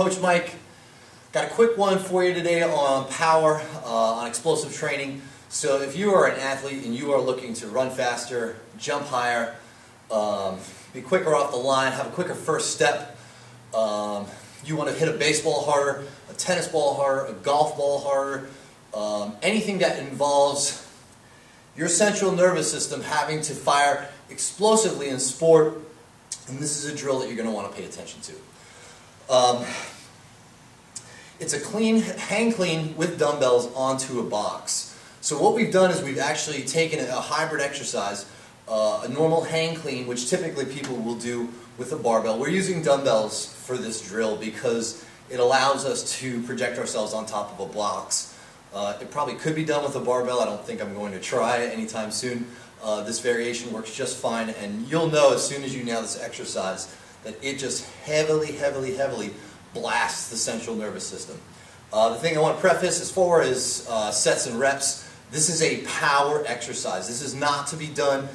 Coach Mike. Got a quick one for you today on power, on explosive training. So if you are an athlete and you are looking to run faster, jump higher, be quicker off the line, have a quicker first step, you want to hit a baseball harder, a tennis ball harder, a golf ball harder, anything that involves your central nervous system having to fire explosively in sport, and this is a drill that you're going to want to pay attention to. It's a clean, hang clean with dumbbells onto a box. So what we've done is we've actually taken a hybrid exercise, a normal hang clean, which typically people will do with a barbell. We're using dumbbells for this drill because it allows us to project ourselves on top of a box. It probably could be done with a barbell. I don't think I'm going to try it anytime soon. This variation works just fine, and you'll know as soon as you nail this exercise that it just heavily blasts the central nervous system. The thing I want to preface as far as sets and reps, this is a power exercise. This is not to be done.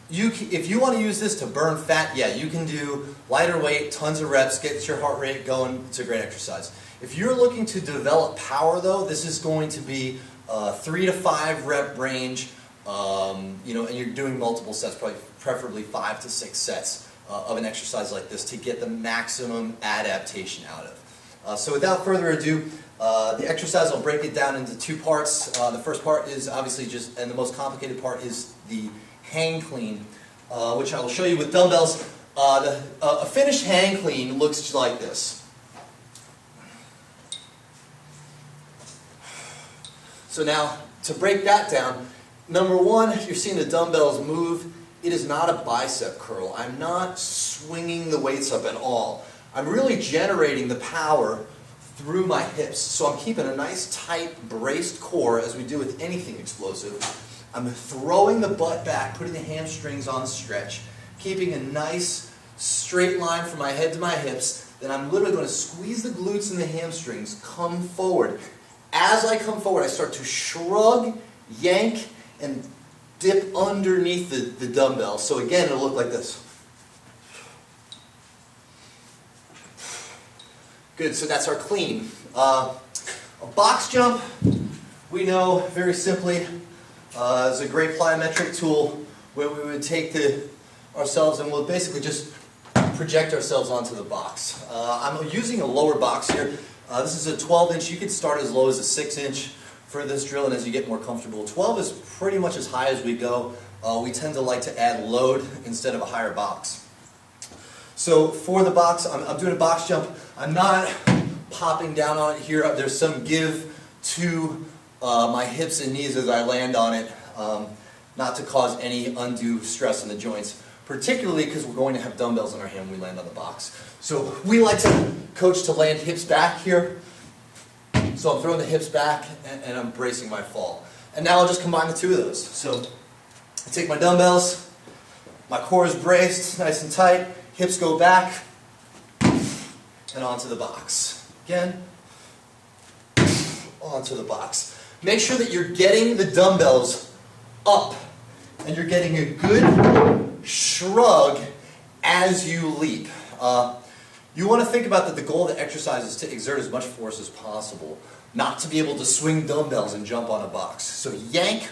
If you want to use this to burn fat, yeah, you can do lighter weight, tons of reps, get your heart rate going. It's a great exercise. If you're looking to develop power, though, this is going to be 3 to 5 rep range, and you're doing multiple sets, preferably 5 to 6 sets of an exercise like this to get the maximum adaptation out of. So without further ado, the exercise, I'll break it down into 2 parts. The first part is obviously and the most complicated part is the hang clean, which I will show you with dumbbells. A finished hang clean looks like this. So now, to break that down, number one, you're seeing the dumbbells move. It is not a bicep curl. I'm not swinging the weights up at all. I'm really generating the power through my hips. So I'm keeping a nice tight braced core as we do with anything explosive. I'm throwing the butt back, putting the hamstrings on stretch, keeping a nice straight line from my head to my hips. Then I'm literally going to squeeze the glutes and the hamstrings, come forward. As I come forward, I start to shrug, yank, and dip underneath the dumbbell. So again, it'll look like this. Good, so that's our clean. A box jump, we know very simply, is a great plyometric tool where we would take ourselves and we'll basically just project ourselves onto the box. I'm using a lower box here. This is a 12-inch. You could start as low as a 6-inch for this drill, and as you get more comfortable, 12 is pretty much as high as we go. We tend to like to add load instead of a higher box. So for the box, I'm doing a box jump. I'm not popping down on it here. There's some give to my hips and knees as I land on it, not to cause any undue stress in the joints, particularly because we're going to have dumbbells in our hand when we land on the box. So we like to coach to land hips back here. So I'm throwing the hips back and I'm bracing my fall. And now I'll just combine the 2 of those. So I take my dumbbells, my core is braced, nice and tight, hips go back, and onto the box. Again, onto the box. Make sure that you're getting the dumbbells up and you're getting a good shrug as you leap. You want to think about that the goal of the exercise is to exert as much force as possible, not to be able to swing dumbbells and jump on a box. So yank,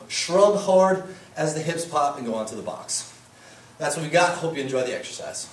shrug hard as the hips pop and go onto the box. That's what we got. Hope you enjoy the exercise.